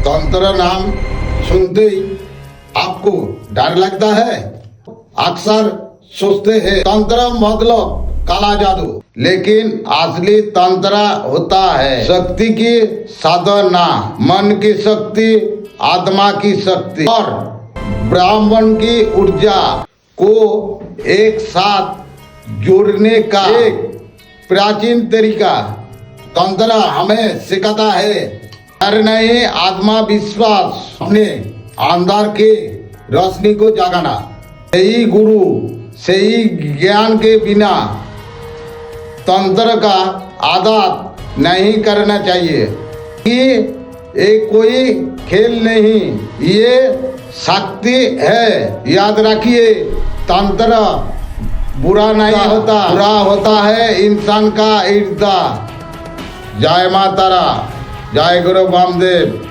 तंत्र नाम सुनते ही आपको डर लगता है। अक्सर सोचते हैं तंत्र मतलब काला जादू, लेकिन असली तंत्र होता है शक्ति की साधना, मन की शक्ति, आत्मा की शक्ति और ब्राह्मण की ऊर्जा को एक साथ जोड़ने का एक प्राचीन तरीका तंत्र हमें सिखाता है। डर नहीं, आत्मविश्वास, अपने अंदर के रोशनी को जगाना। सही गुरु, सही ज्ञान के बिना तंत्र का आदत नहीं करना चाहिए कि ये कोई खेल नहीं, ये शक्ति है। याद रखिए, तंत्र बुरा नहीं होता, बुरा होता है इंसान का इर्दा। जय माता रा, जय गुरु वामदेव।